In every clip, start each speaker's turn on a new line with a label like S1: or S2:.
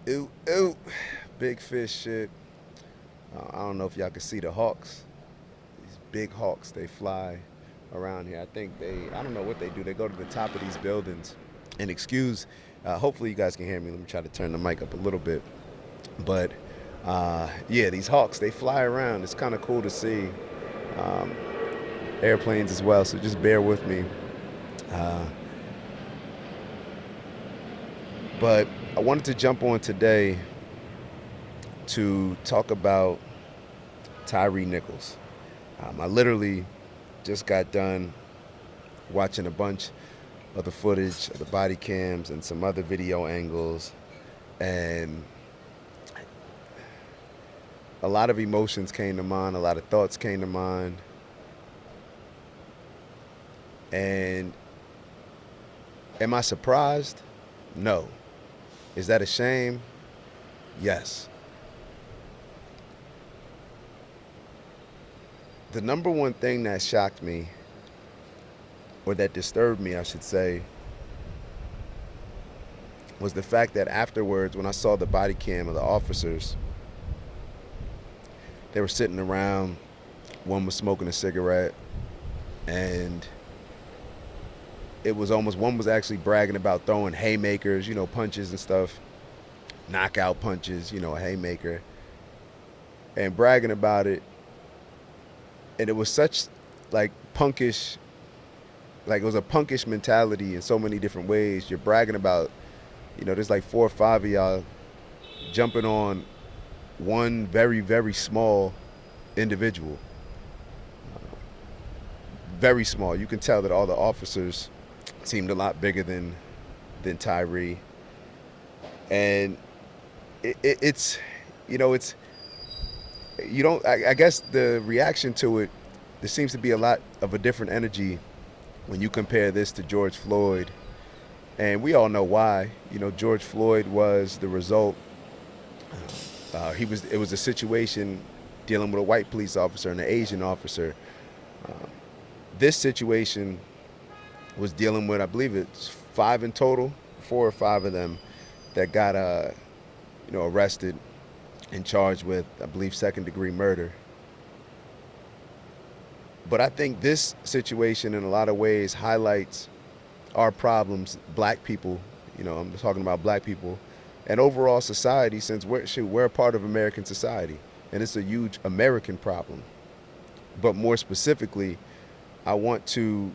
S1: Ooh, ooh, big fish shit. I don't know if y'all can see the hawks. These big hawks, they fly around here. I don't know what they do. They go to the top of these buildings. And hopefully you guys can hear me. Let me try to turn the mic up a little bit. But yeah, these hawks, they fly around. It's kind of cool to see. Um, Airplanes as well, so just bear with me. Uh, but I wanted to jump on today to talk about Tyre Nichols. I literally just got done watching a bunch of the footage of the body cams and some other video angles, and a lot of emotions came to mind, a lot of thoughts came to mind, and am I surprised? No. Is that a shame? Yes. The number one thing that shocked me, or that disturbed me, I should say, was the fact that afterwards, when I saw the body cam of the officers, they were sitting around. One was smoking a cigarette, and it was almost one was actually bragging about throwing haymakers, punches and stuff, knockout punches, a haymaker, and bragging about it. And it was such like punkish, like it was a punkish mentality in so many different ways. You're bragging about, there's like four or five of y'all jumping on one very, very small individual. Very small. You can tell that all the officers seemed a lot bigger than Tyree. And it's, it's, you don't, I guess the reaction to it, there seems to be a lot of a different energy when you compare this to George Floyd. And we all know why. George Floyd was the result. It was a situation dealing with a white police officer and an Asian officer. Uh, this situation was dealing with, I believe it's five in total, four or five of them that got, arrested and charged with, I believe, second-degree murder. But I think this situation, in a lot of ways, highlights our problems, black people. I'm talking about black people, and overall society, since we're a part of American society, and it's a huge American problem. But more specifically, I want to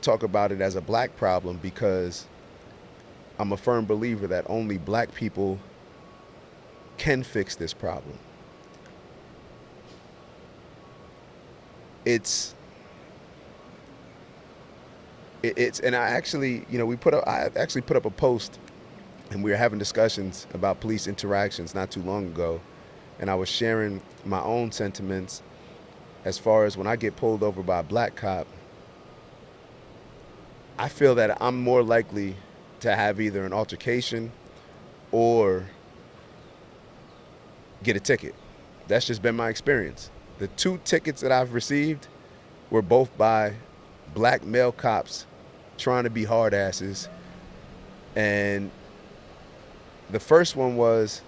S1: talk about it as a black problem because I'm a firm believer that only black people can fix this problem. It's and I actually, I actually put up a post, and we were having discussions about police interactions not too long ago, and I was sharing my own sentiments as far as when I get pulled over by a black cop. I feel that I'm more likely to have either an altercation or get a ticket. That's just been my experience. The two tickets that I've received were both by black male cops trying to be hard asses. And the first one was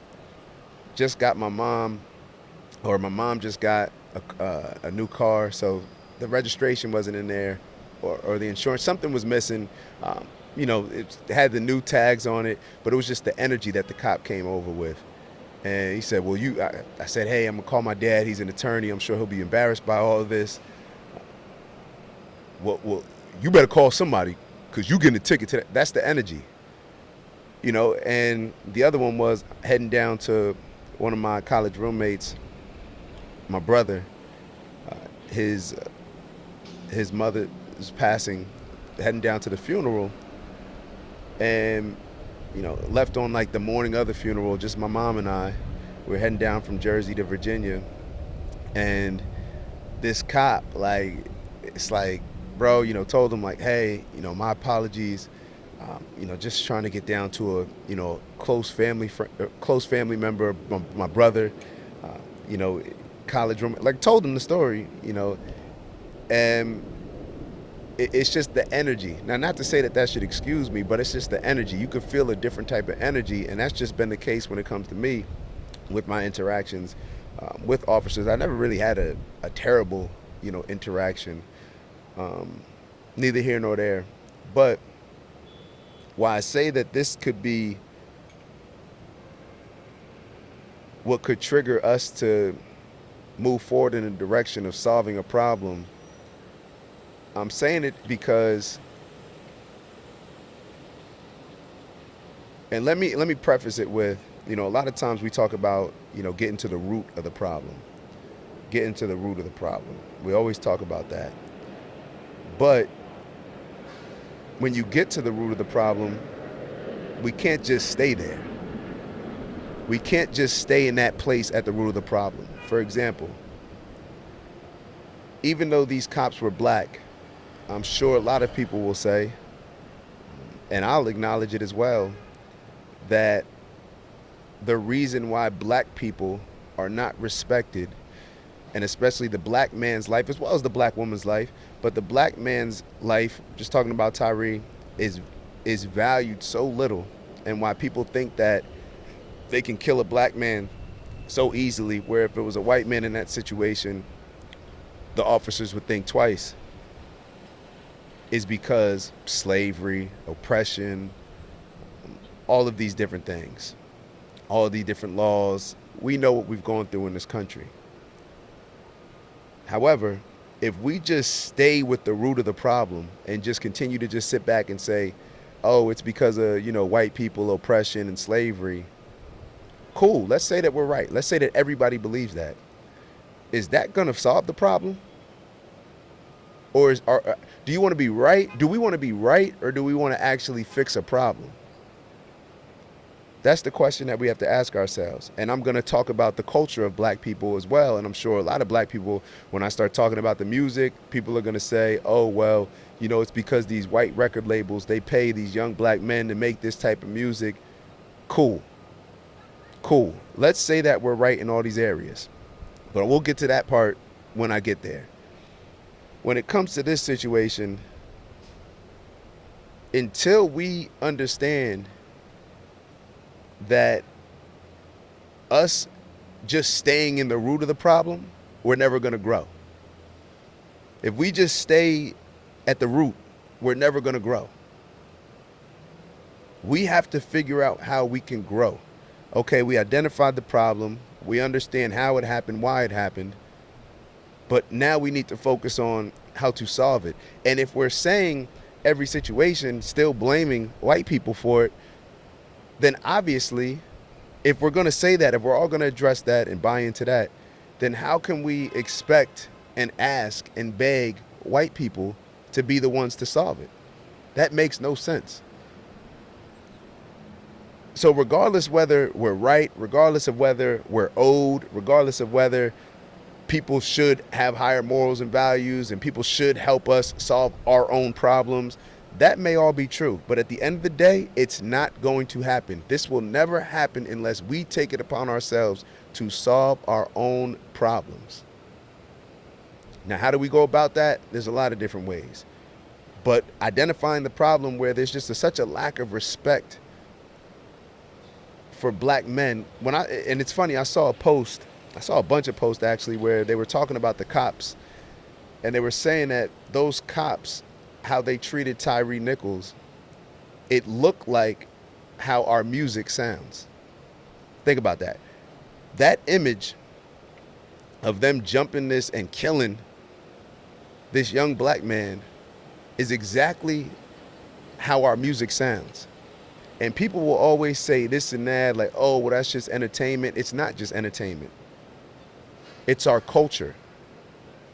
S1: just got my mom, or my mom just got a new car, so the registration wasn't in there, or the insurance, something was missing. It had the new tags on it, but it was just the energy that the cop came over with. And he said, well, I said, hey, I'm going to call my dad. He's an attorney. I'm sure he'll be embarrassed by all of this. Well, you better call somebody because you getting a ticket to that. That's the energy. And the other one was heading down to one of my college roommates, my brother. Uh, his mother was passing, heading down to the funeral, and left on like the morning of the funeral, just my mom and I. We were heading down from Jersey to Virginia, and this cop, like, it's like, bro, told him like, hey, my apologies. Just trying to get down to a, close family member, my brother, uh, you know, college room, like told him the story, and it's just the energy. Now, not to say that that should excuse me, but it's just the energy. You could feel a different type of energy, and that's just been the case when it comes to me with my interactions with officers. I never really had a terrible, interaction, neither here nor there. But why I say that this could be what could trigger us to move forward in the direction of solving a problem, I'm saying it because, and let me preface it with, a lot of times we talk about, getting to the root of the problem. Getting to the root of the problem. We always talk about that. But when you get to the root of the problem, we can't just stay there. We can't just stay in that place at the root of the problem. For example, even though these cops were black, I'm sure a lot of people will say, and I'll acknowledge it as well, that the reason why black people are not respected, and especially the black man's life as well as the black woman's life, but the black man's life, just talking about Tyre, is valued so little, and why people think that they can kill a black man so easily, where if it was a white man in that situation, the officers would think twice, is because slavery, oppression, all of these different things, all of these different laws. We know what we've gone through in this country. However, if we just stay with the root of the problem and just continue to just sit back and say, oh, it's because of, white people, oppression, and slavery, cool, let's say that we're right. Let's say that everybody believes that. Is that going to solve the problem? Or do you want to be right? Do we want to be right, or do we want to actually fix a problem? That's the question that we have to ask ourselves. And I'm going to talk about the culture of black people as well. And I'm sure a lot of black people, when I start talking about the music, people are going to say, oh, well, it's because these white record labels, they pay these young black men to make this type of music. Cool. Let's say that we're right in all these areas. But we'll get to that part when I get there. When it comes to this situation, until we understand that us just staying in the root of the problem, we're never going to grow. If we just stay at the root, we're never going to grow. We have to figure out how we can grow. Okay, we identified the problem. We understand how it happened, why it happened. But now we need to focus on how to solve it. And if we're saying every situation, still blaming white people for it, then obviously, if we're going to say that, if we're all going to address that and buy into that, then how can we expect and ask and beg white people to be the ones to solve it? That makes no sense. So regardless whether we're right, regardless of whether we're owed, regardless of whether people should have higher morals and values and people should help us solve our own problems, that may all be true. But at the end of the day, it's not going to happen. This will never happen unless we take it upon ourselves to solve our own problems. Now, how do we go about that? There's a lot of different ways. But identifying the problem where there's just such a lack of respect for black men. And it's funny, I saw a bunch of posts actually where they were talking about the cops, and they were saying that those cops, how they treated Tyre Nichols, it looked like how our music sounds. Think about that. That image of them jumping this and killing this young black man is exactly how our music sounds. And people will always say this and that, like, oh, well, that's just entertainment. It's not just entertainment. It's our culture.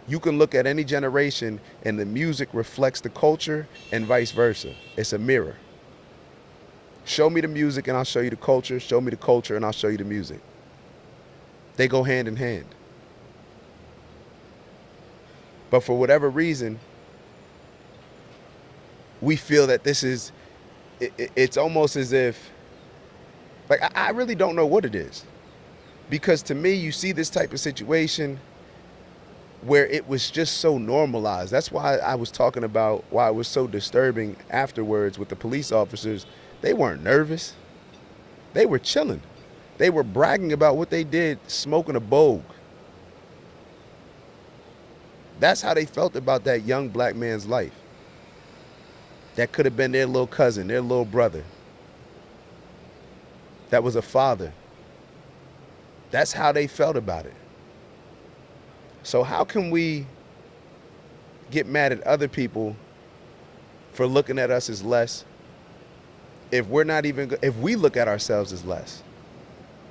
S1: You can look at any generation and the music reflects the culture and vice versa. It's a mirror. Show me the music and I'll show you the culture. Show me the culture and I'll show you the music. They go hand in hand. But for whatever reason, we feel that this is, it's almost as if, like, I really don't know what it is. Because to me, you see this type of situation where it was just so normalized. That's why I was talking about why it was so disturbing afterwards with the police officers. They weren't nervous. They were chilling. They were bragging about what they did smoking a bogue. That's how they felt about that young black man's life. That could have been their little cousin, their little brother. That was a father. That's how they felt about it. So how can we get mad at other people for looking at us as less if we look at ourselves as less?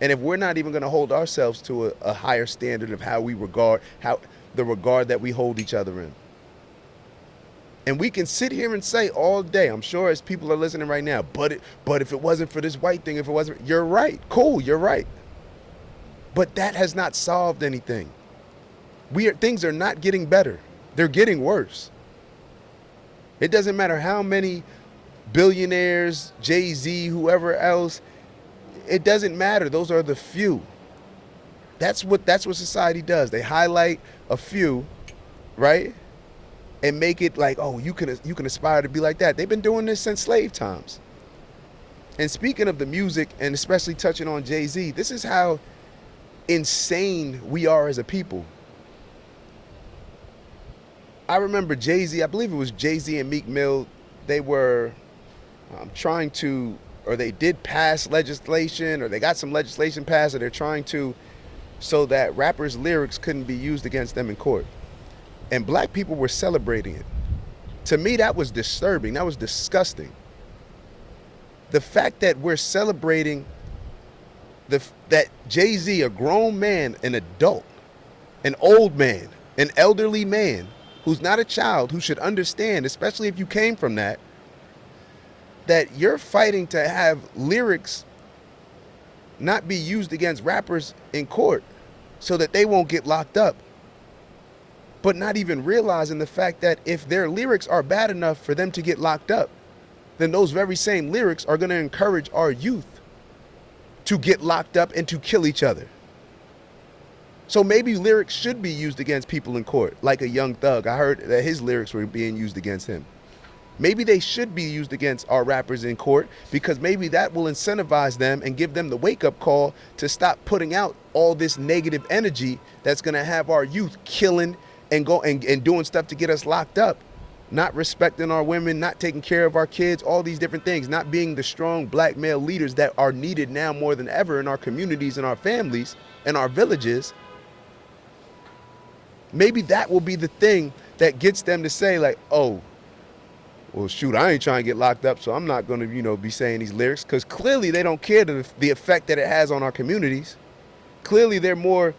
S1: And if we're not even going to hold ourselves to a higher standard of how we regard, the regard that we hold each other in. And we can sit here and say all day, I'm sure as people are listening right now, but if it wasn't for this white thing, you're right. Cool, you're right. But that has not solved anything. Things are not getting better. They're getting worse. It doesn't matter how many billionaires, Jay-Z, whoever else, it doesn't matter. Those are the few. That's what society does. They highlight a few, right? And make it like, oh, you can aspire to be like that. They've been doing this since slave times. And speaking of the music, and especially touching on Jay-Z, this is how insane we are as a people. I remember Jay-Z, I believe it was Jay-Z and Meek Mill, they were they did pass legislation, or they got some legislation passed, or they're trying to, so that rappers' lyrics couldn't be used against them in court. And black people were celebrating it. To me, that was disturbing. That was disgusting. The fact that we're celebrating that Jay-Z, a grown man, an adult, an old man, an elderly man, who's not a child, who should understand, especially if you came from that you're fighting to have lyrics not be used against rappers in court so that they won't get locked up. But not even realizing the fact that if their lyrics are bad enough for them to get locked up, then those very same lyrics are going to encourage our youth to get locked up and to kill each other. So maybe lyrics should be used against people in court, like a Young Thug. I heard that his lyrics were being used against him. Maybe they should be used against our rappers in court, because maybe that will incentivize them and give them the wake-up call to stop putting out all this negative energy that's going to have our youth killing and doing stuff to get us locked up, not respecting our women, not taking care of our kids, all these different things, not being the strong black male leaders that are needed now more than ever in our communities and our families and our villages. Maybe that will be the thing that gets them to say, like, oh, well, shoot, I ain't trying to get locked up, so I'm not going to, be saying these lyrics, because clearly they don't care the effect that it has on our communities. Clearly they're more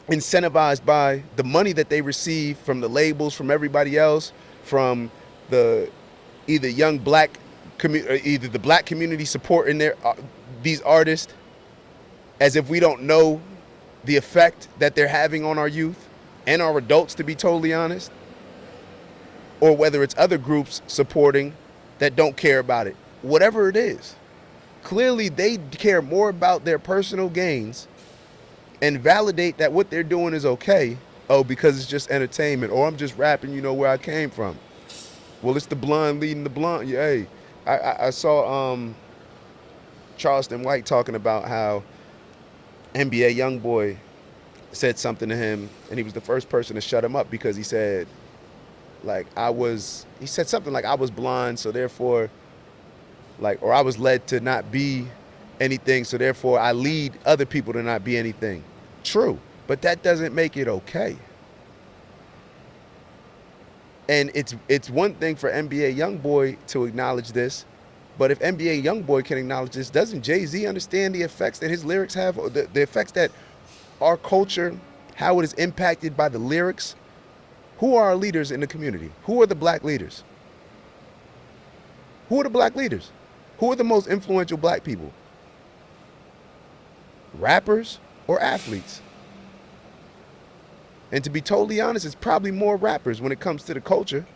S1: incentivized by the money that they receive from the labels, from everybody else, from the either young black either the black community supporting these artists, as if we don't know the effect that they're having on our youth and our adults, to be totally honest. Or whether it's other groups supporting that don't care about it. Whatever it is. Clearly they care more about their personal gains and validate that what they're doing is okay. Oh, because it's just entertainment. Or I'm just rapping, where I came from. Well, it's the blonde leading the blonde. Yeah, hey, I saw Charleston White talking about how NBA YoungBoy said something to him, and he was the first person to shut him up, because he said, he said something like, I was blind, so therefore, or I was led to not be anything, so therefore I lead other people to not be anything. True, but that doesn't make it okay. And it's one thing for NBA YoungBoy to acknowledge this, but if NBA YoungBoy can acknowledge this, doesn't Jay-Z understand the effects that his lyrics have, or the effects that our culture, how it is impacted by the lyrics? Who are our leaders in the community? Who are the black leaders? Who are the black leaders? Who are the most influential black people? Rappers or athletes? And to be totally honest, it's probably more rappers when it comes to the culture.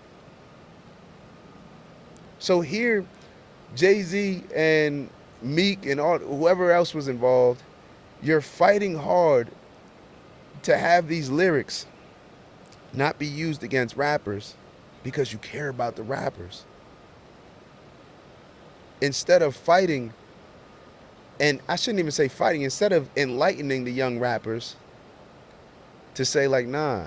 S1: So here, Jay-Z and Meek and whoever else was involved, you're fighting hard to have these lyrics not be used against rappers because you care about the rappers. Instead of fighting, and I shouldn't even say fighting, instead of enlightening the young rappers to say like, nah,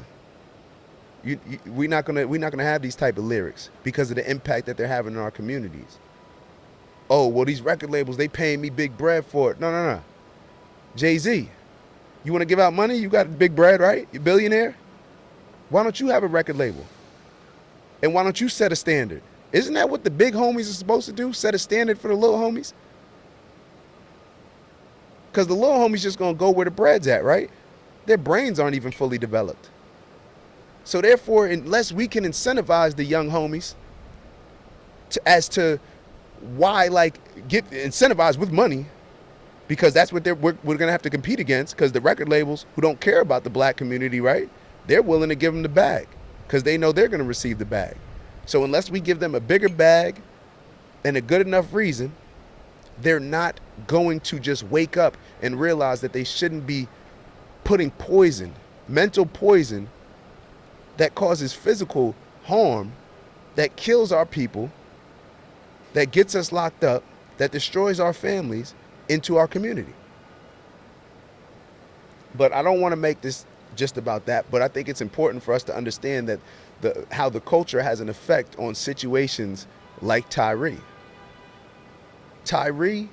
S1: we're not gonna have these type of lyrics because of the impact that they're having in our communities. Oh, well, these record labels, they paying me big bread for it. No. Jay-Z, you want to give out money? You got big bread, right? You're a billionaire. Why don't you have a record label? And why don't you set a standard? Isn't that what the big homies are supposed to do? Set a standard for the little homies? Because the little homies just going to go where the bread's at, right? Their brains aren't even fully developed. So therefore, unless we can incentivize the young homies as to why, like, get incentivized with money, because that's what we're going to have to compete against, because the record labels who don't care about the black community, right, they're willing to give them the bag because they know they're going to receive the bag. So unless we give them a bigger bag and a good enough reason, they're not going to just wake up and realize that they shouldn't be putting poison, mental poison, that causes physical harm, that kills our people, that gets us locked up, that destroys our families, into our community. But I don't want to make this just about that, but I think it's important for us to understand that how the culture has an effect on situations like Tyre. Tyre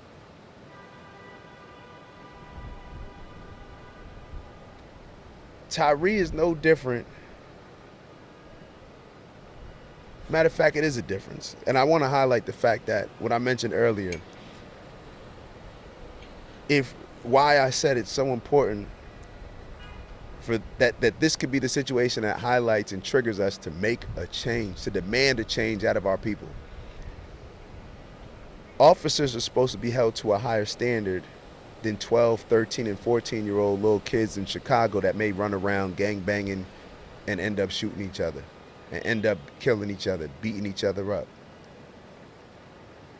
S1: is no different. Matter of fact, it is a difference. And I want to highlight the fact that what I mentioned earlier, why I said it's so important for that this could be the situation that highlights and triggers us to make a change, to demand a change out of our people. Officers are supposed to be held to a higher standard than 12, 13, and 14-year-old little kids in Chicago that may run around gang banging and end up shooting each other and end up killing each other, beating each other up.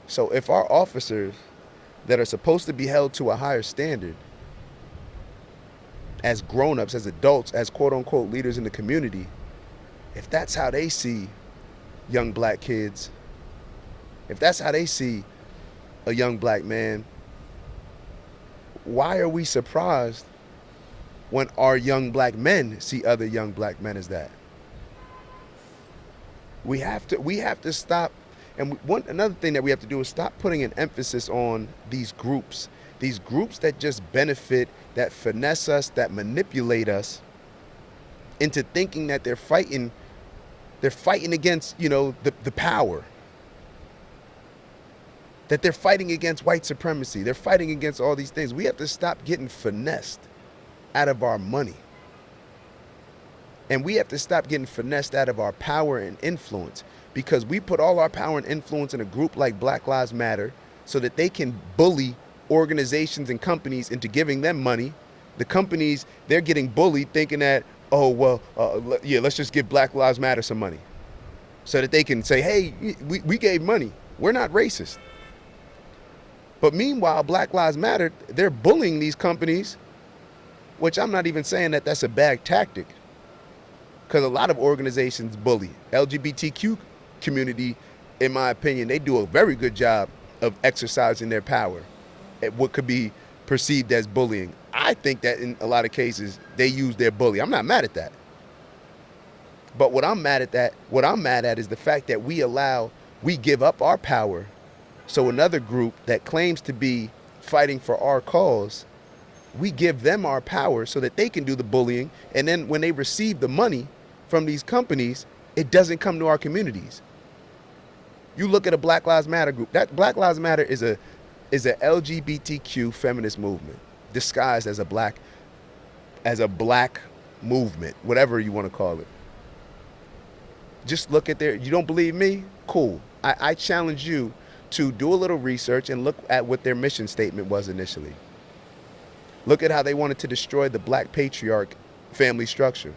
S1: So if our officers that are supposed to be held to a higher standard as grown-ups, as adults, as quote-unquote leaders in the community, if that's how they see young black kids, if that's how they see a young black man, why are we surprised when our young black men see other young black men as that? We have to stop. And another thing that we have to do is stop putting an emphasis on these groups that just benefit, that finesse us, that manipulate us into thinking that they're fighting against, the power, that they're fighting against white supremacy. They're fighting against all these things. We have to stop getting finessed out of our money. And we have to stop getting finessed out of our power and influence, because we put all our power and influence in a group like Black Lives Matter so that they can bully organizations and companies into giving them money. The companies, they're getting bullied thinking that, let's just give Black Lives Matter some money so that they can say, hey, we gave money. We're not racist. But meanwhile, Black Lives Matter, they're bullying these companies, which I'm not even saying that that's a bad tactic, because a lot of organizations bully. LGBTQ community, in my opinion, they do a very good job of exercising their power at what could be perceived as bullying. I think that in a lot of cases, they use their bully. I'm not mad at that. But what I'm mad at is the fact that we give up our power so another group that claims to be fighting for our cause, we give them our power so that they can do the bullying. And then when they receive the money from these companies, it doesn't come to our communities. You look at a Black Lives Matter group. That Black Lives Matter is a LGBTQ feminist movement disguised as a black movement, whatever you want to call it. Just look at you don't believe me? Cool. I challenge you to do a little research and look at what their mission statement was initially. Look at how they wanted to destroy the black patriarch family structure.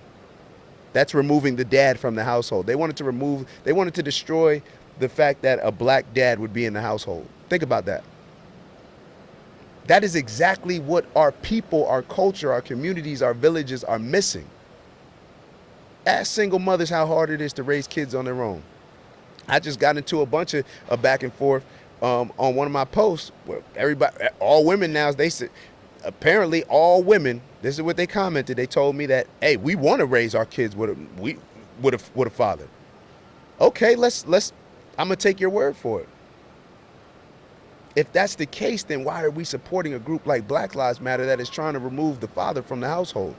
S1: That's removing the dad from the household. They wanted to destroy the fact that a black dad would be in the household. Think about that. That is exactly what our people, our culture, our communities, our villages are missing. Ask single mothers how hard it is to raise kids on their own. I just got into a bunch of back and forth on one of my posts where everybody, all women now, they said, apparently all women, this is what they commented. They told me that, hey, we want to raise our kids with a father. Okay, let's I'm gonna take your word for it. If that's the case, then why are we supporting a group like Black Lives Matter that is trying to remove the father from the household?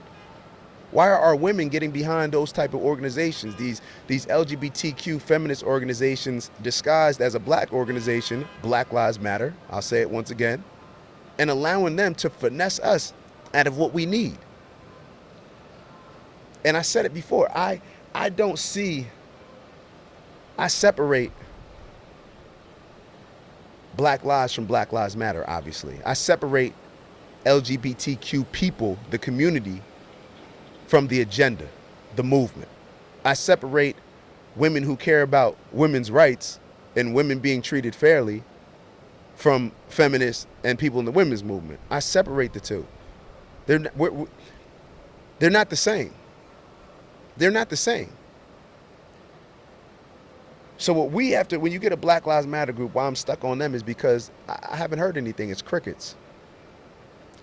S1: Why are our women getting behind those type of organizations, these LGBTQ feminist organizations disguised as a black organization, Black Lives Matter, I'll say it once again, and allowing them to finesse us out of what we need? And I said it before, I separate Black lives from Black Lives Matter, obviously. I separate LGBTQ people, the community, from the agenda, the movement. I separate women who care about women's rights and women being treated fairly from feminists and people in the women's movement. I separate the two. They're not the same. They're not the same. So what we have to, when you get a Black Lives Matter group, why I'm stuck on them is because I haven't heard anything. It's crickets.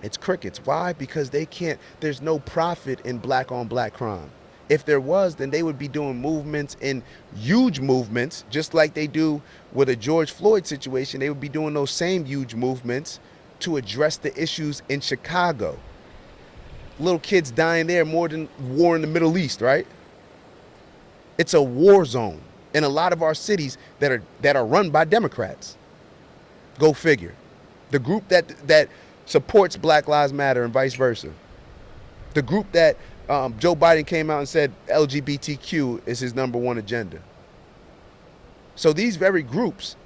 S1: It's crickets. Why? Because they can't, there's no profit in black on black crime. If there was, then they would be doing movements, in huge movements, just like they do with a George Floyd situation. They would be doing those same huge movements to address the issues in Chicago. Little kids dying there more than war in the Middle East, right? It's a war zone in a lot of our cities that are run by Democrats. Go figure. The group that supports Black Lives Matter and vice versa. The group that Joe Biden came out and said LGBTQ is his number one agenda. So these very groups,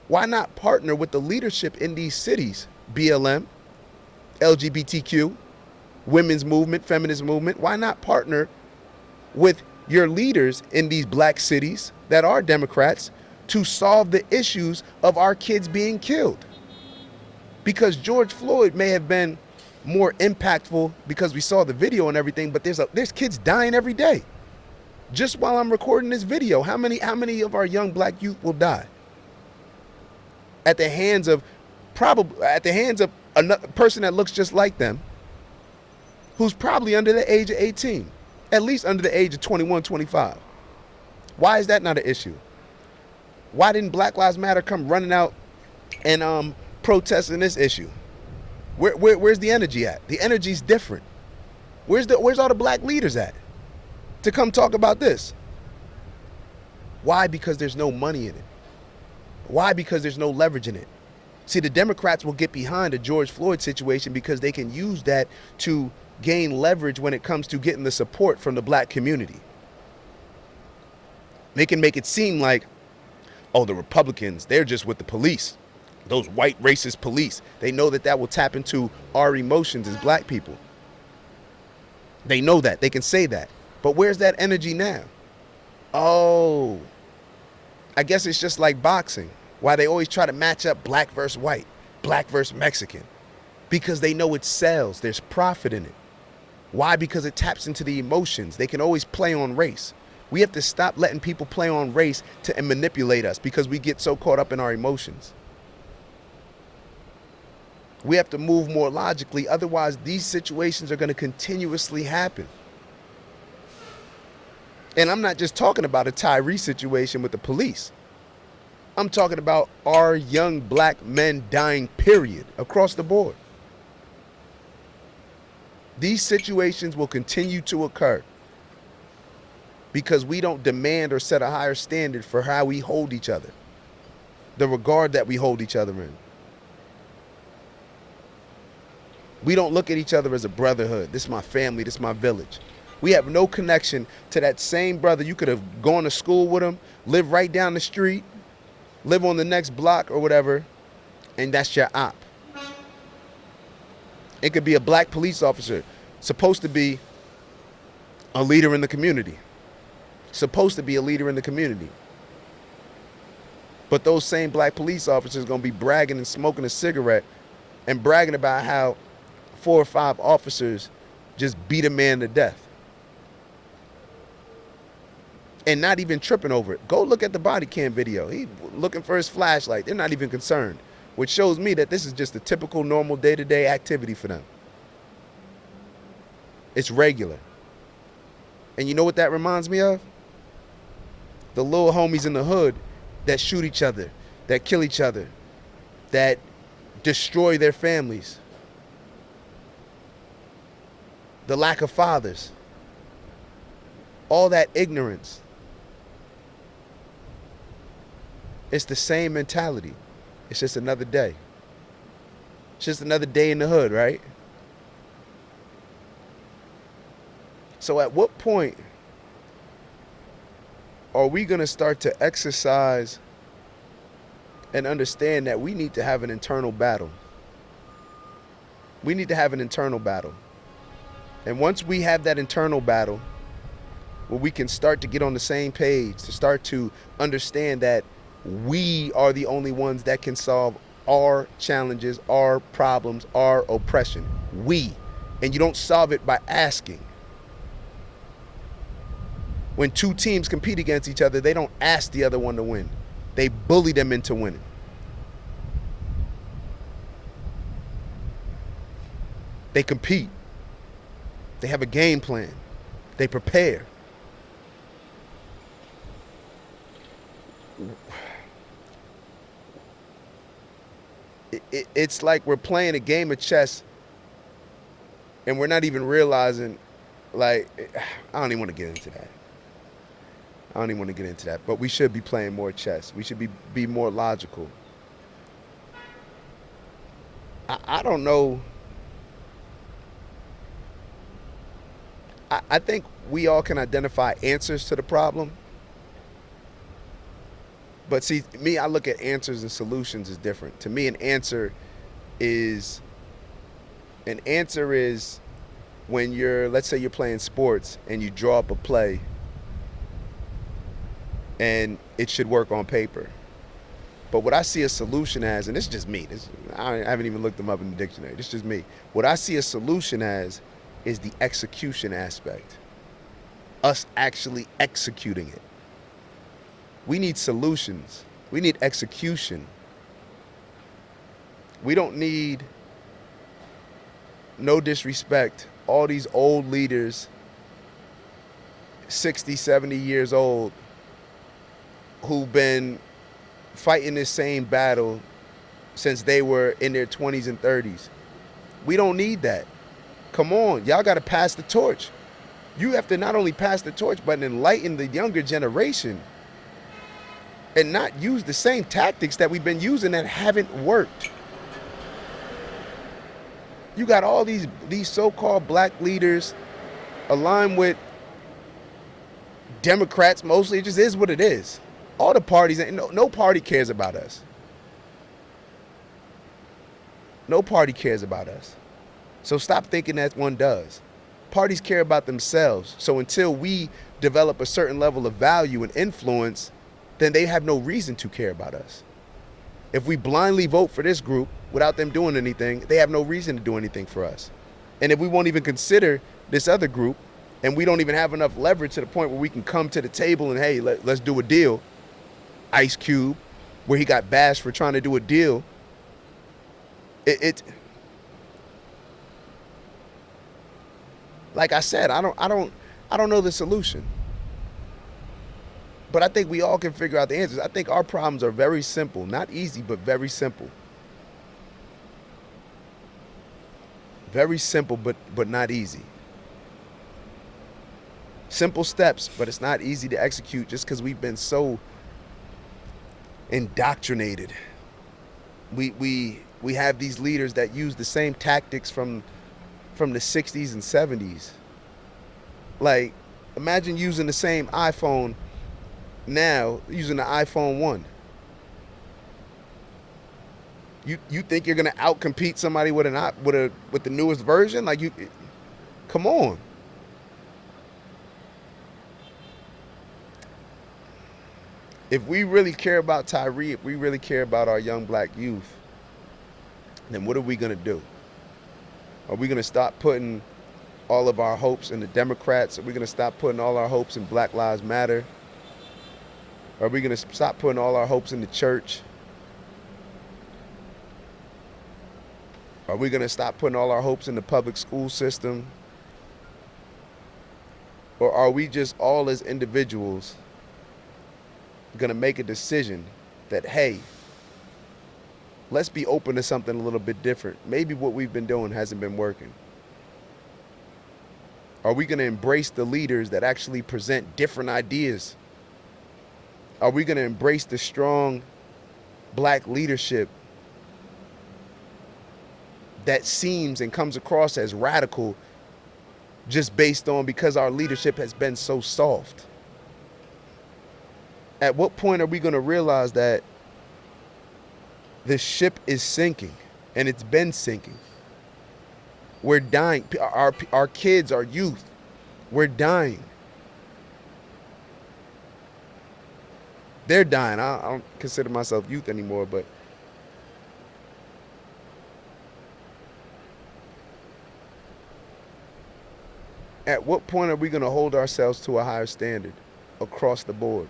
S1: why not partner with the leadership in these cities? BLM, LGBTQ, women's movement, feminist movement. Why not partner with your leaders in these black cities that are Democrats to solve the issues of our kids being killed? Because George Floyd may have been more impactful because we saw the video and everything, but there's kids dying every day. Just while I'm recording this video, how many of our young black youth will die at the hands of another person that looks just like them, who's probably under the age of 18, at least under the age of 21, 25. Why is that not an issue? Why didn't Black Lives Matter come running out and protesting this issue? Where's the energy at? The energy's different. Where's all the black leaders at to come talk about this? Why? Because there's no money in it. Why? Because there's no leverage in it. See, the Democrats will get behind a George Floyd situation because they can use that to gain leverage when it comes to getting the support from the black community. They can make it seem like, oh, the Republicans, they're just with the police. Those white racist police. They know that will tap into our emotions as black people. They know that. They can say that. But where's that energy now? Oh, I guess it's just like boxing. Why they always try to match up black versus white, black versus Mexican. Because they know it sells. There's profit in it. Why? Because it taps into the emotions. They can always play on race. We have to stop letting people play on race to manipulate us because we get so caught up in our emotions. We have to move more logically. Otherwise, these situations are going to continuously happen. And I'm not just talking about a Tyre situation with the police. I'm talking about our young black men dying, period, across the board. These situations will continue to occur because we don't demand or set a higher standard for how we hold each other, the regard that we hold each other in. We don't look at each other as a brotherhood. This is my family. This is my village. We have no connection to that same brother. You could have gone to school with him, live right down the street, live on the next block or whatever, and that's your op. It could be a black police officer, supposed to be a leader in the community. Supposed to be a leader in the community. But those same black police officers are going to be bragging and smoking a cigarette and bragging about how 4 or 5 officers just beat a man to death. and not even tripping over it. Go look at the body cam video. He looking for his flashlight. They're not even concerned, which shows me that this is just a typical normal day-to-day activity for them. It's regular. And you know what that reminds me of? The little homies in the hood that shoot each other, that kill each other, that destroy their families. The lack of fathers. All that ignorance. It's the same mentality. It's just another day. It's just another day in the hood, right? So at what point are we going to start to exercise and understand that we need to have an internal battle? We need to have an internal battle. And once we have that internal battle, where we can start to get on the same page, to start to understand that we are the only ones that can solve our challenges, our problems, our oppression. We. And you don't solve it by asking. When two teams compete against each other, they don't ask the other one to win. They bully them into winning. They compete. They have a game plan. They prepare. It's like we're playing a game of chess and we're not even realizing, like, I don't even want to get into that. But we should be playing more chess. We should be more logical. I don't know. I think we all can identify answers to the problem. But see, me, I look at answers and solutions as different. To me, an answer is when let's say you're playing sports and you draw up a play and it should work on paper. But what I see a solution as, and this is just me, I haven't even looked them up in the dictionary, this is just me. What I see a solution as is the execution aspect. Us actually executing it. We need solutions. We need execution. We don't need, no disrespect, all these old leaders, 60, 70 years old, who've been fighting this same battle since they were in their 20s and 30s. We don't need that. Come on, y'all got to pass the torch. You have to not only pass the torch, but enlighten the younger generation and not use the same tactics that we've been using that haven't worked. You got all these so-called black leaders aligned with Democrats mostly. It just is what it is. All the parties, no party cares about us. No party cares about us. So stop thinking that one does. Parties care about themselves. So until we develop a certain level of value and influence, then they have no reason to care about us. If we blindly vote for this group without them doing anything, they have no reason to do anything for us. And if we won't even consider this other group, and we don't even have enough leverage to the point where we can come to the table and, hey, let's do a deal. Ice Cube, where he got bashed for trying to do a deal. Like I said, I don't know the solution. But I think we all can figure out the answers. I think our problems are very simple. Not easy, but very simple. Very simple, but not easy. Simple steps, but it's not easy to execute just because we've been so indoctrinated. We have these leaders that use the same tactics from the 60s and 70s. Like, imagine using the same iPhone now, using the iPhone 1. You think you're gonna outcompete somebody with the newest version? Like, come on. If we really care about Tyre, if we really care about our young black youth, then what are we gonna do? Are we gonna stop putting all of our hopes in the Democrats? Are we gonna stop putting all our hopes in Black Lives Matter? Are we going to stop putting all our hopes in the church? Are we going to stop putting all our hopes in the public school system? Or are we just all as individuals going to make a decision that, hey, let's be open to something a little bit different. Maybe what we've been doing hasn't been working. Are we going to embrace the leaders that actually present different ideas? Are we going to embrace the strong black leadership that seems and comes across as radical just based on because our leadership has been so soft? At what point are we going to realize that the ship is sinking, and it's been sinking? We're dying. Our kids, our youth, we're dying. They're dying. I don't consider myself youth anymore, but at what point are we going to hold ourselves to a higher standard across the board?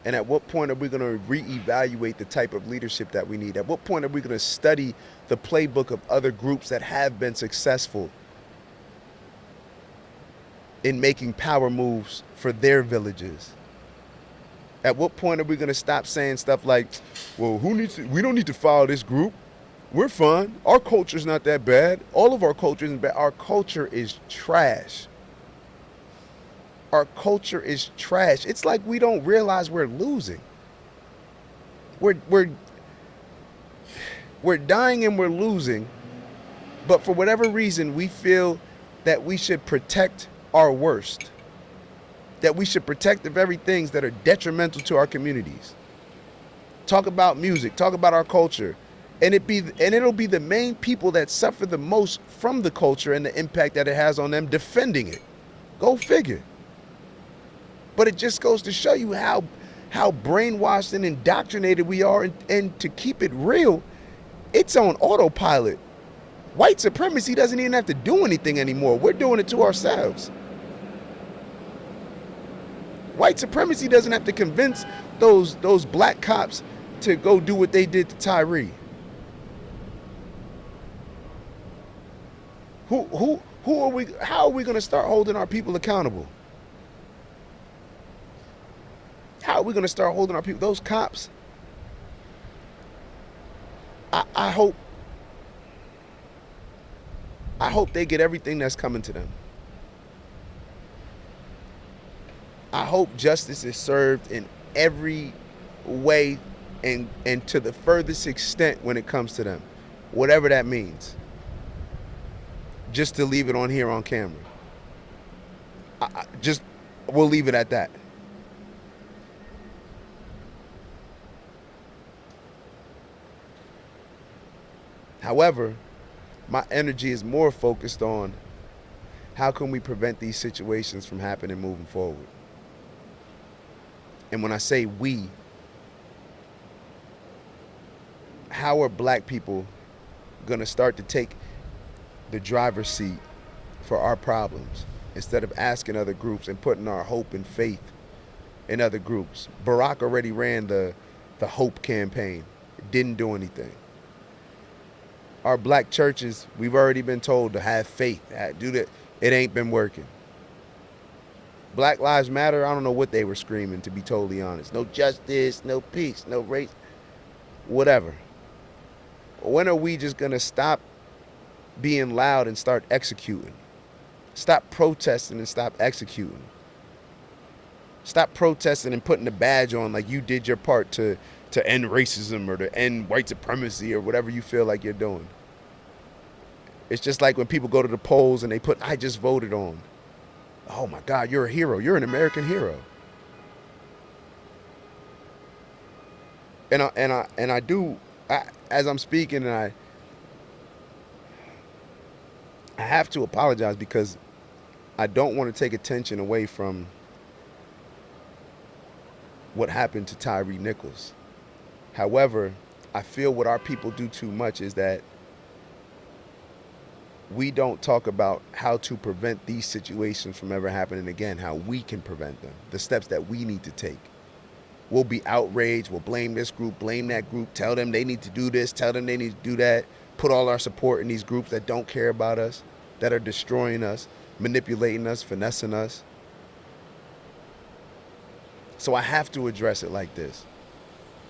S1: And at what point are we going to reevaluate the type of leadership that we need? At what point are we going to study the playbook of other groups that have been successful in making power moves for their villages? At what point are we going to stop saying stuff like, well, we don't need to follow this group. We're fine. Our culture's not that bad. All of our culture isn't bad. Our culture is trash. Our culture is trash. It's like we don't realize we're losing. We're dying and we're losing, but for whatever reason, we feel that we should protect our worst, that we should protect the very things that are detrimental to our communities. Talk about music, talk about our culture, and it'll be the main people that suffer the most from the culture and the impact that it has on them defending it. Go figure. But it just goes to show you how brainwashed and indoctrinated we are. And to keep it real, it's on autopilot. White supremacy doesn't even have to do anything anymore. We're doing it to ourselves. White supremacy doesn't have to convince those black cops to go do what they did to Tyre. Who are we? How are we going to start holding our people accountable? How are we going to start holding our people? Those cops, I hope they get everything that's coming to them. I hope justice is served in every way and to the furthest extent when it comes to them, whatever that means. Just to leave it on here on camera. We'll leave it at that. However, my energy is more focused on how can we prevent these situations from happening moving forward. And when I say we, how are black people going to start to take the driver's seat for our problems instead of asking other groups and putting our hope and faith in other groups? Barack already ran the hope campaign. It didn't do anything. Our black churches, we've already been told to have faith, do that. It ain't been working. Black Lives Matter, I don't know what they were screaming, to be totally honest. No justice, no peace, no race, whatever. When are we just going to stop being loud and start executing? Stop protesting and stop executing. Stop protesting and putting the badge on like you did your part to end racism or to end white supremacy or whatever you feel like you're doing. It's just like when people go to the polls and they put, I just voted on. Oh my God, you're a hero. You're an American hero. And I do, as I'm speaking, and I have to apologize because I don't want to take attention away from what happened to Tyre Nichols. However, I feel what our people do too much is that we don't talk about how to prevent these situations from ever happening again, how we can prevent them, the steps that we need to take. We'll be outraged. We'll blame this group, blame that group, tell them they need to do this, tell them they need to do that, put all our support in these groups that don't care about us, that are destroying us, manipulating us, finessing us. So I have to address it like this.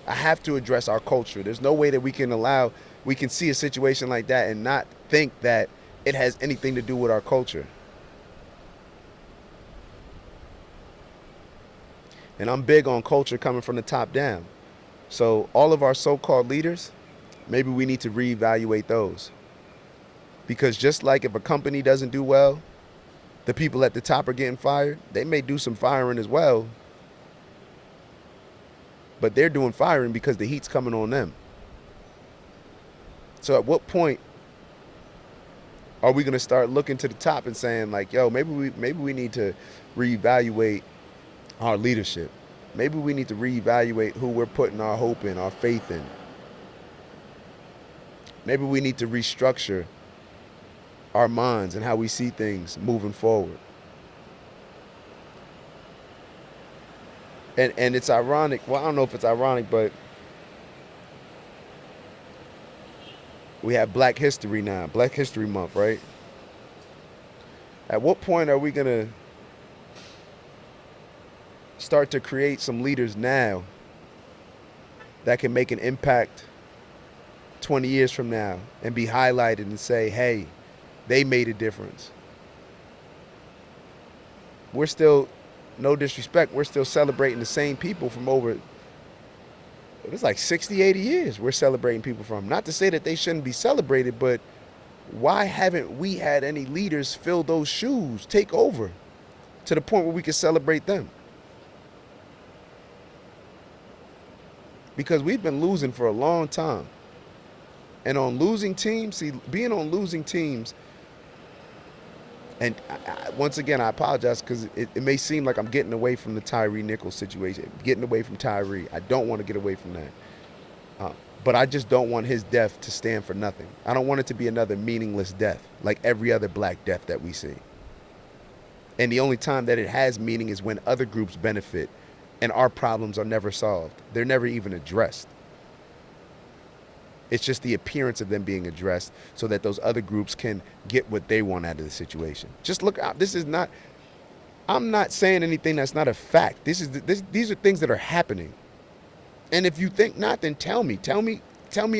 S1: I have to address our culture. There's no way that we can see a situation like that and not think that it has anything to do with our culture. And I'm big on culture coming from the top down. So all of our so-called leaders, maybe we need to reevaluate those. Because just like if a company doesn't do well, the people at the top are getting fired, they may do some firing as well. But they're doing firing because the heat's coming on them. So at what point are we going to start looking to the top and saying like, yo, maybe we need to reevaluate our leadership. Maybe we need to reevaluate who we're putting our hope in, our faith in. Maybe we need to restructure our minds and how we see things moving forward. And it's ironic. Well, I don't know if it's ironic, but we have Black History now, Black History Month, right? At what point are we going to start to create some leaders now that can make an impact 20 years from now and be highlighted and say, hey, they made a difference? We're still, no disrespect, we're still celebrating the same people from over, it's like 60, 80 years we're celebrating people from. Not to say that they shouldn't be celebrated, but why haven't we had any leaders fill those shoes, take over to the point where we can celebrate them? Because we've been losing for a long time. And on losing teams, see, being on losing teams, and once again, I apologize because it may seem like I'm getting away from the Tyre Nichols situation, getting away from Tyre. I don't want to get away from that. But I just don't want his death to stand for nothing. I don't want it to be another meaningless death like every other black death that we see. And the only time that it has meaning is when other groups benefit and our problems are never solved. They're never even addressed. It's just the appearance of them being addressed so that those other groups can get what they want out of the situation. Just look out. This is not, I'm not saying anything that's not a fact. These are things that are happening. And if you think not, then tell me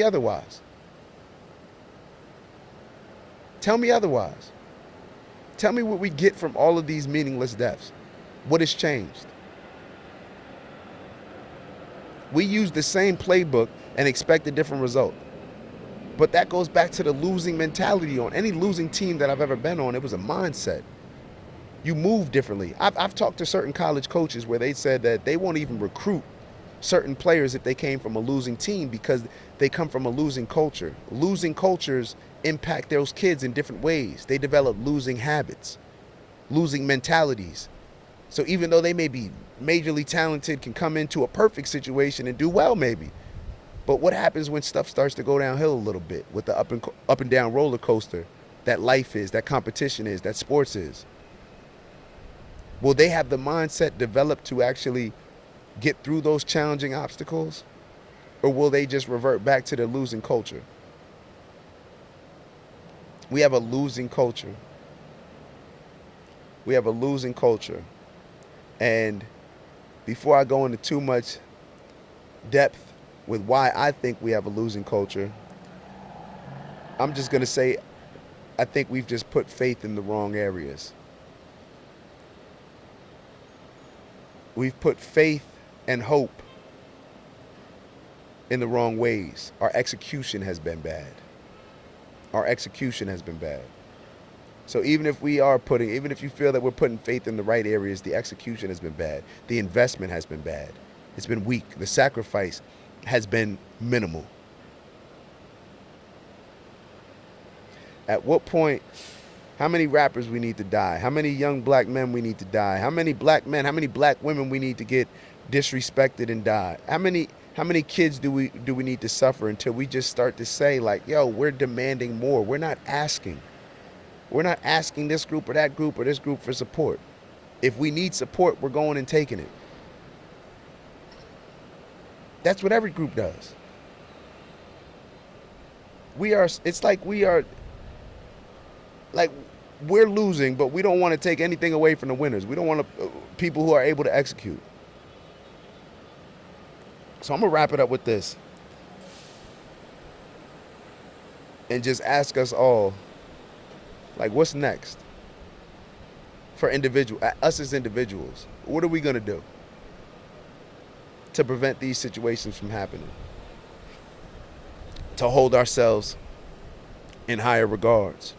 S1: otherwise. Tell me otherwise. Tell me what we get from all of these meaningless deaths. What has changed? We use the same playbook and expect a different result. But that goes back to the losing mentality on any losing team that I've ever been on. It was a mindset. You move differently. I've talked to certain college coaches where they said that they won't even recruit certain players if they came from a losing team because they come from a losing culture. Losing cultures impact those kids in different ways. They develop losing habits, losing mentalities. So even though they may be majorly talented, can come into a perfect situation and do well maybe. But what happens when stuff starts to go downhill a little bit with the up and down roller coaster that life is, that competition is, that sports is? Will they have the mindset developed to actually get through those challenging obstacles? Or will they just revert back to the losing culture? We have a losing culture. We have a losing culture. And before I go into too much depth with why I think we have a losing culture, I'm just going to say I think we've just put faith in the wrong areas. We've put faith and hope in the wrong ways. Our execution has been bad. Our execution has been bad. So even if you feel that we're putting faith in the right areas, the execution has been bad. The investment has been bad. It's been weak. The sacrifice has been minimal. At what point, how many rappers we need to die? How many young black men we need to die? How many black men, how many black women we need to get disrespected and die? How many kids do we need to suffer until we just start to say like, yo, we're demanding more. We're not asking. We're not asking this group or that group or this group for support. If we need support, we're going and taking it. That's what every group does. It's like like we're losing, but we don't want to take anything away from the winners. We don't want people who are able to execute. So I'm gonna wrap it up with this and just ask us all, like, what's next for us as individuals? What are we gonna do to prevent these situations from happening? To hold ourselves in higher regards,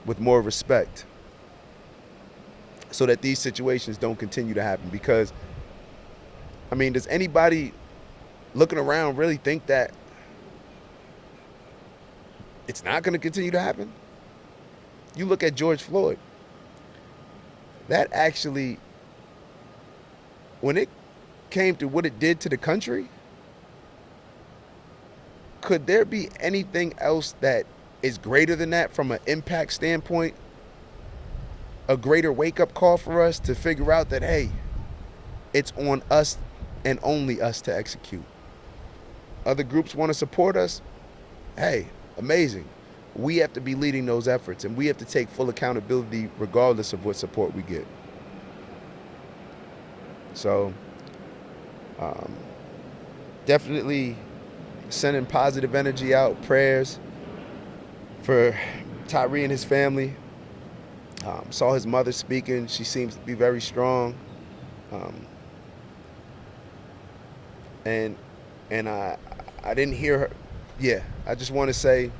S1: with more respect, so that these situations don't continue to happen. Because, I mean, does anybody looking around really think that it's not going to continue to happen? You look at George Floyd. That actually, when it came to what it did to the country, could there be anything else that is greater than that from an impact standpoint? A greater wake-up call for us to figure out that, hey, it's on us and only us to execute. Other groups want to support us. Hey, amazing. We have to be leading those efforts, and we have to take full accountability regardless of what support we get. So, definitely sending positive energy out, prayers for Tyre and his family. Saw his mother speaking. She seems to be very strong. And I didn't hear her. Yeah, I just want to say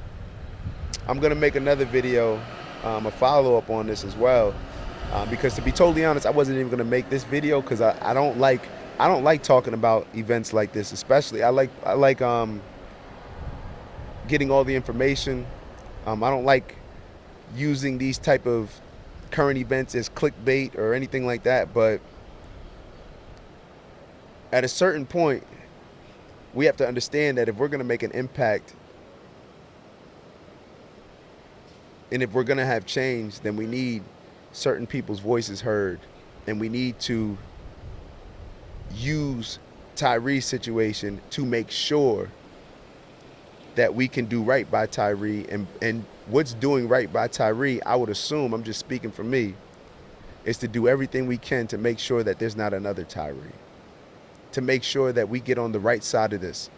S1: I'm going to make another video, a follow-up on this as well. Because to be totally honest, I wasn't even going to make this video because I don't like talking about events like this, especially. I like getting all the information. I don't like using these type of current events as clickbait or anything like that. But at a certain point, we have to understand that if we're going to make an impact and if we're going to have change, then we need certain people's voices heard, and we need to use Tyre's situation to make sure that we can do right by Tyre. And what's doing right by Tyre, I would assume, I'm just speaking for me, is to do everything we can to make sure that there's not another Tyre, to make sure that we get on the right side of this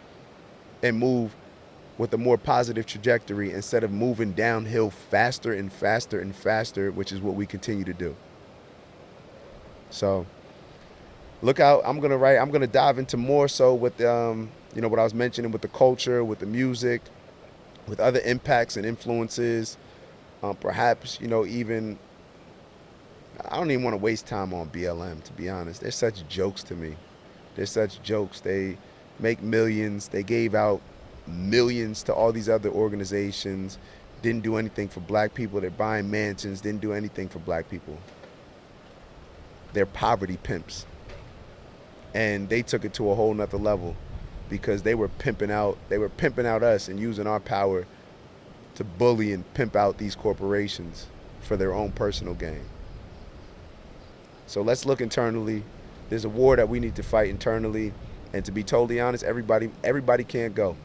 S1: and move with a more positive trajectory instead of moving downhill faster and faster and faster, which is what we continue to do. So look out. I'm gonna dive into more so with what I was mentioning with the culture, with the music, with other impacts and influences. Perhaps, even, I don't even want to waste time on BLM, to be honest. They're such jokes to me. They're such jokes. They make millions. They gave out millions to all these other organizations. Didn't do anything for black people. They're buying mansions. Didn't do anything for black people. They're poverty pimps. And they took it to a whole nother level because they were pimping out us and using our power to bully and pimp out these corporations for their own personal gain. So let's look internally. There's a war that we need to fight internally. And to be totally honest, everybody can't go.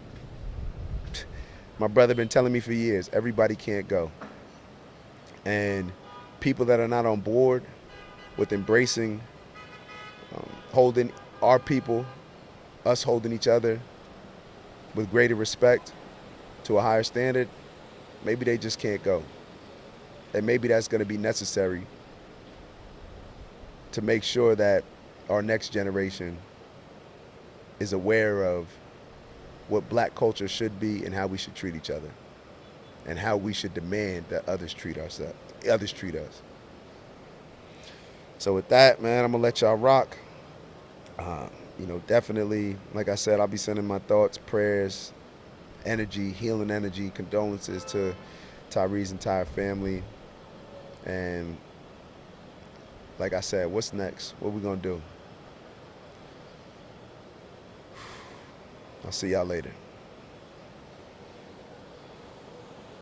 S1: My brother been telling me for years, everybody can't go. And people that are not on board with embracing, holding our people, us holding each other with greater respect to a higher standard, maybe they just can't go. And maybe that's going to be necessary to make sure that our next generation is aware of what black culture should be and how we should treat each other and how we should demand that others treat us. So with that, man, I'm gonna let y'all rock. Definitely, like I said, I'll be sending my thoughts, prayers, energy, healing energy, condolences to Tyre's entire family. And like I said, what's next? What we gonna do? I'll see y'all later.